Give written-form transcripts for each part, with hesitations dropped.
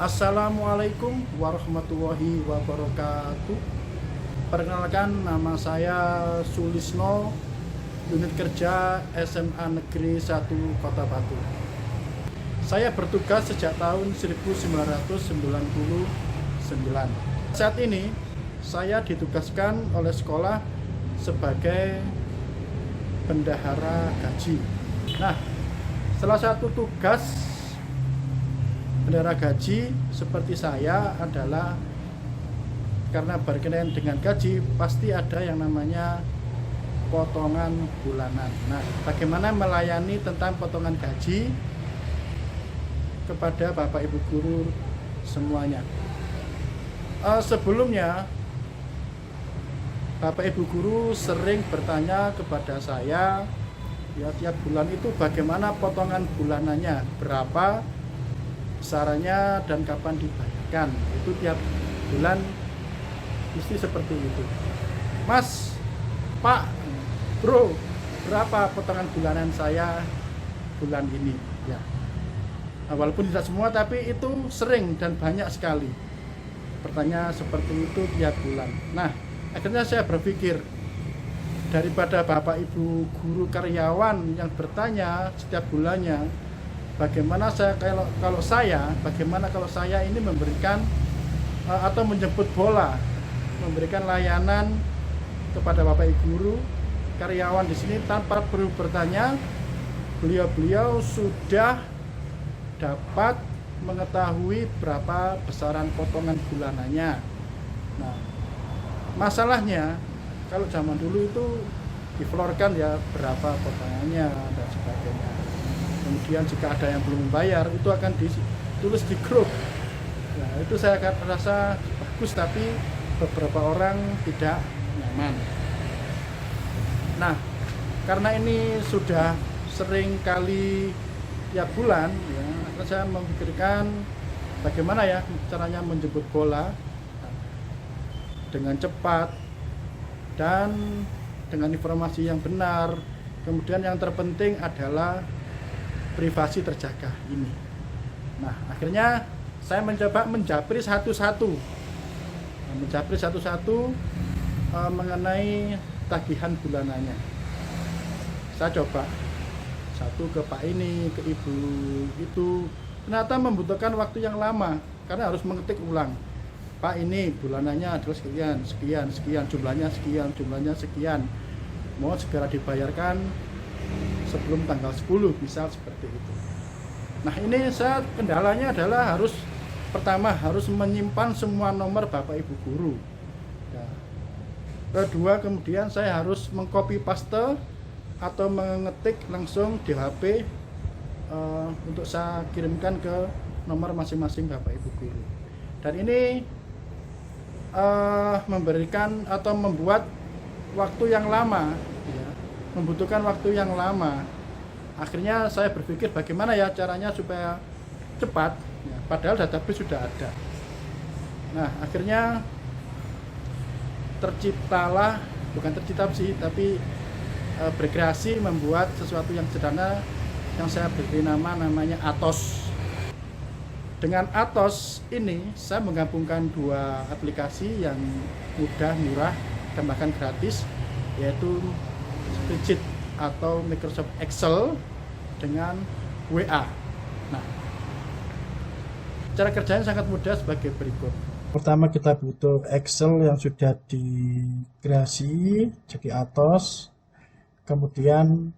Assalamualaikum warahmatullahi wabarakatuh. Perkenalkan, nama saya Sulisno, unit kerja SMA Negeri 1 Kota Batu. Saya bertugas sejak tahun 1999. Saat ini saya ditugaskan oleh sekolah sebagai bendahara gaji. Nah, salah satu tugas bendahara gaji seperti saya adalah karena berkenaan dengan gaji pasti ada yang namanya potongan bulanan. Nah, bagaimana melayani tentang potongan gaji kepada Bapak Ibu guru semuanya. Sebelumnya Bapak Ibu guru sering bertanya kepada saya, ya, tiap bulan itu bagaimana potongan bulanannya, berapa besarannya dan kapan dibayarkan. Itu tiap bulan mesti seperti itu. Mas, Pak, Bro, berapa potongan bulanan saya bulan ini? Ya. Nah, walaupun tidak semua, tapi itu sering dan banyak sekali pertanyaan seperti itu tiap bulan. Nah, akhirnya saya berpikir, daripada Bapak Ibu guru karyawan yang bertanya setiap bulannya, bagaimana kalau saya ini memberikan atau menjemput bola, memberikan layanan kepada Bapak Ibu guru karyawan di sini tanpa perlu bertanya. Beliau sudah dapat mengetahui berapa besaran potongan bulanannya. Nah, masalahnya kalau zaman dulu itu diflorkan ya berapa potongannya dan sebagainya. Kemudian jika ada yang belum membayar itu akan ditulis di grup. Nah, itu saya akan rasa bagus, tapi beberapa orang tidak nyaman. Nah, karena ini sudah sering kali tiap bulan, ya, saya memikirkan bagaimana ya caranya menjemput bola dengan cepat dan dengan informasi yang benar. Kemudian yang terpenting adalah privasi terjaga ini. Nah, akhirnya saya mencoba menjapri satu-satu, mengenai tagihan bulanannya. Saya coba satu ke Pak ini, ke Ibu itu, ternyata membutuhkan waktu yang lama karena harus mengetik ulang. Pak, ini bulanannya adalah sekian, jumlahnya sekian. Mau segera dibayarkan sebelum tanggal 10, misal seperti itu. Nah, ini kendalanya adalah pertama harus menyimpan semua nomor Bapak Ibu guru. Ya. Kedua, kemudian saya harus mengcopy paste atau mengetik langsung di HP untuk saya kirimkan ke nomor masing-masing Bapak Ibu guru. Dan ini memberikan atau membuat waktu yang lama, ya, membutuhkan waktu yang lama. Akhirnya saya berpikir bagaimana ya caranya supaya cepat, ya, padahal database sudah ada. Nah, akhirnya berkreasi membuat sesuatu yang sederhana yang saya beri namanya Atos. Dengan Atos ini saya menggabungkan dua aplikasi yang mudah, murah, dan bahkan gratis, yaitu Spreadsheet atau Microsoft Excel dengan WA. Nah, cara kerjanya sangat mudah sebagai berikut. Pertama, kita butuh Excel yang sudah dikreasi jadi Atos, kemudian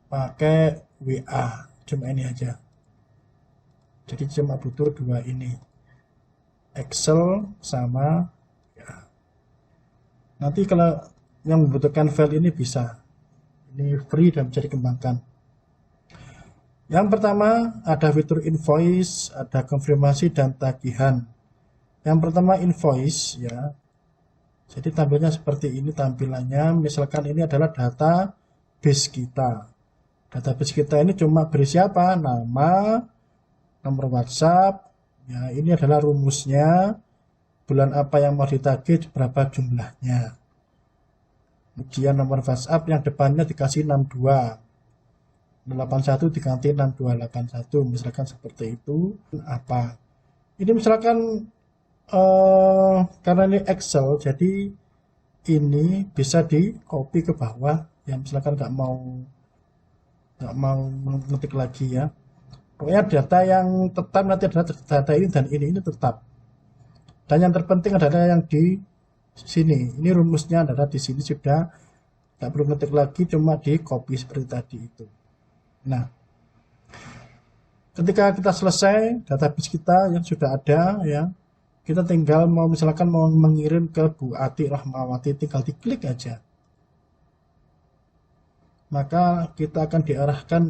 pakai WA, cuma ini aja. Jadi cuma butuh dua ini, Excel sama ya. Nanti kalau yang membutuhkan file ini bisa, ini free dan bisa dikembangkan. Yang pertama ada fitur invoice, ada konfirmasi dan tagihan. Yang pertama invoice, ya. Jadi tampilnya seperti ini tampilannya. Misalkan ini adalah database kita. Database kita ini cuma berisi apa? Nama, nomor WhatsApp, ya, ini adalah rumusnya, bulan apa yang mau ditagih, berapa jumlahnya. Kemudian nomor WhatsApp yang depannya dikasih 62, 81 diganti 6281, misalkan seperti itu. Apa Ini misalkan karena ini Excel, jadi ini bisa di copy ke bawah. Yang misalkan nggak mau mengetik lagi ya. Pokoknya data yang tetap nanti adalah data ini dan ini tetap. Dan yang terpenting adalah yang di sini. Ini rumusnya adalah di sini sudah nggak perlu ngetik lagi, cuma di copy seperti tadi itu. Nah, ketika kita selesai database kita yang sudah ada ya, kita tinggal misalkan mau mengirim ke Bu Ati Rahmawati, tinggal diklik aja. Maka kita akan diarahkan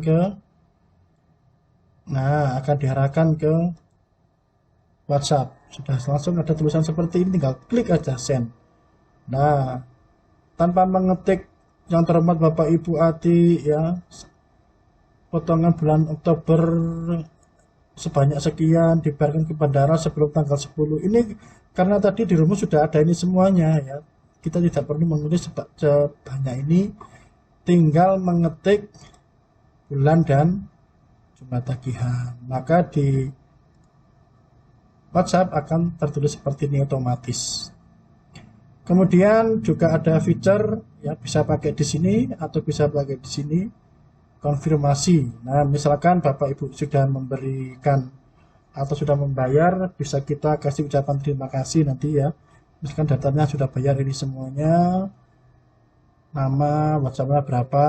ke WhatsApp. Sudah langsung ada tulisan seperti ini, tinggal klik aja send. Nah, tanpa mengetik yang terhormat Bapak Ibu Ati ya, potongan bulan Oktober sebanyak sekian dibayarkan ke bandara sebelum tanggal 10. Ini karena tadi di rumus sudah ada ini semuanya ya. Kita tidak perlu menulis sebanyak ini, tinggal mengetik bulan dan jumlah tagihan. Maka di WhatsApp akan tertulis seperti ini otomatis. Kemudian juga ada feature ya, bisa pakai di sini atau bisa pakai di sini, konfirmasi. Nah, misalkan Bapak Ibu sudah memberikan atau sudah membayar, bisa kita kasih ucapan terima kasih nanti ya. Misalkan datanya sudah bayar ini semuanya, nama, WhatsApp-nya berapa,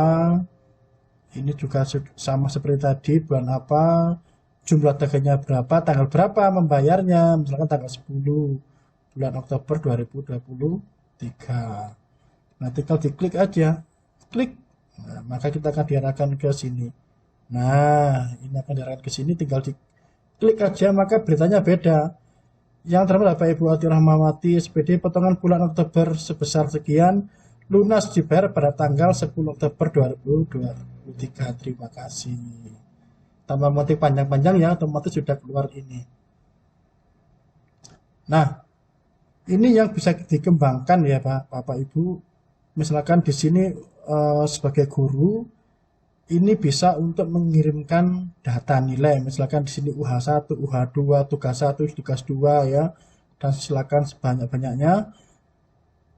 ini juga sama seperti tadi, bulan apa, jumlah tagihannya berapa, tanggal berapa membayarnya, misalkan tanggal 10 bulan Oktober 2023. Nah, tinggal diklik aja, klik. Nah, maka kita akan diarahkan ke sini. Nah, ini akan diarahkan ke sini, tinggal diklik aja, maka beritanya beda. Yang terhormat Bapak Ibu Ati Rahmawati SPD potongan bulan Oktober sebesar sekian, lunas dibayar pada tanggal 10 Oktober 2023. Terima kasih. Tambah motif panjang-panjang ya, otomatis sudah keluar ini. Nah, ini yang bisa dikembangkan ya Bapak Ibu. Misalkan di sini sebagai guru, ini bisa untuk mengirimkan data nilai. Misalkan di sini UH1, UH2, tugas 1, tugas 2 ya. Dan silakan sebanyak-banyaknya.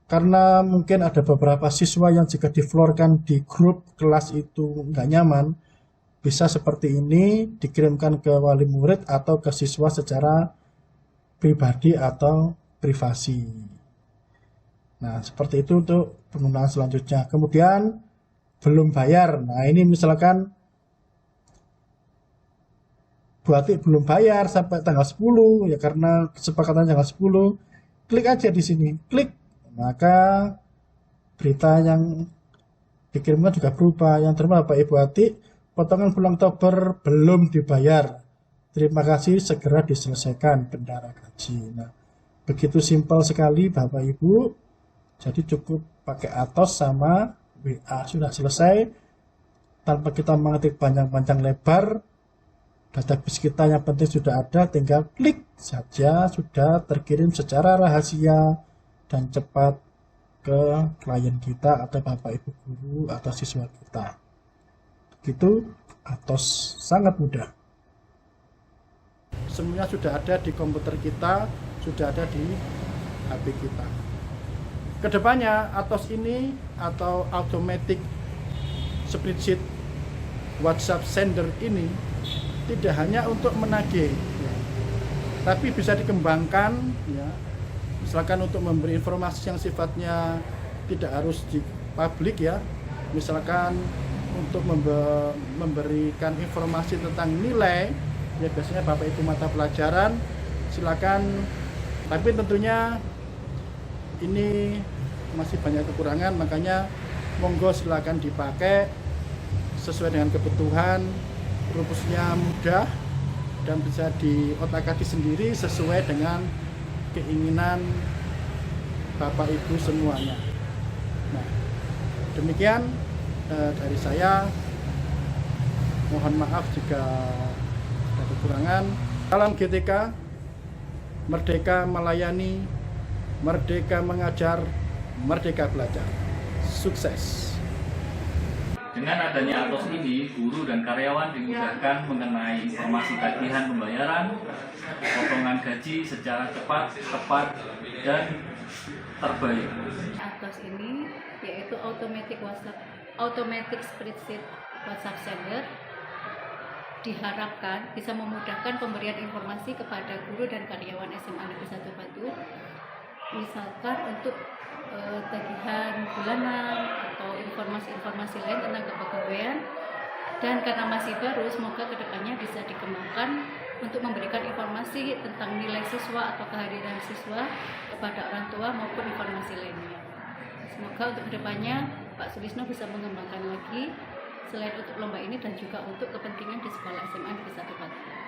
Karena mungkin ada beberapa siswa yang jika diflorkan di grup kelas itu nggak nyaman, bisa seperti ini dikirimkan ke wali murid atau ke siswa secara pribadi atau privasi. Nah, seperti itu untuk penggunaan selanjutnya. Kemudian belum bayar. Nah, ini misalkan Bu Ati belum bayar sampai tanggal 10 ya, karena kesepakatan tanggal 10. Klik aja di sini. Klik. Maka berita yang dikirimkan juga berubah. Yang terima Bapak Ibu Ati, potongan bulan Oktober belum dibayar. Terima kasih, segera diselesaikan bendara gaji. Nah, begitu simpel sekali Bapak Ibu. Jadi cukup pakai Atos sama WA, sudah selesai. Tanpa kita mengetik panjang-panjang lebar, database kita yang penting sudah ada, tinggal klik saja, sudah terkirim secara rahasia dan cepat ke klien kita atau Bapak Ibu guru atau siswa kita. Gitu, Atos sangat mudah. Semuanya sudah ada di komputer kita, sudah ada di HP kita. Kedepannya Atos ini atau automatic spreadsheet WhatsApp sender ini tidak hanya untuk menagih ya, tapi bisa dikembangkan ya, misalkan untuk memberi informasi yang sifatnya tidak harus di publik ya, misalkan untuk memberikan informasi tentang nilai ya, biasanya Bapak Ibu mata pelajaran silakan, tapi tentunya ini masih banyak kekurangan, makanya monggo silakan dipakai sesuai dengan kebutuhan. Rumusnya mudah dan bisa diotak-atik sendiri sesuai dengan keinginan Bapak Ibu semuanya. Nah, demikian dari saya. Mohon maaf jika ada kekurangan. Salam GTK, merdeka melayani, merdeka mengajar, merdeka belajar. Sukses. Dengan adanya Atos ini, guru dan karyawan dimudahkan mengenai informasi tagihan pembayaran, potongan gaji secara cepat, tepat, dan terbaik. Atos ini yaitu automatic spreadsheet WhatsApp sender diharapkan bisa memudahkan pemberian informasi kepada guru dan karyawan SMA Negeri 1 Batu, misalkan untuk tagihan bulanan atau informasi-informasi lain tentang kepegawaian. Dan karena masih baru, semoga kedepannya bisa dikembangkan untuk memberikan informasi tentang nilai siswa atau kehadiran siswa kepada orang tua maupun informasi lainnya. Semoga untuk kedepannya Pak Sulisno bisa mengembangkan lagi selain untuk lomba ini dan juga untuk kepentingan di sekolah SMA Negeri 1 Batu.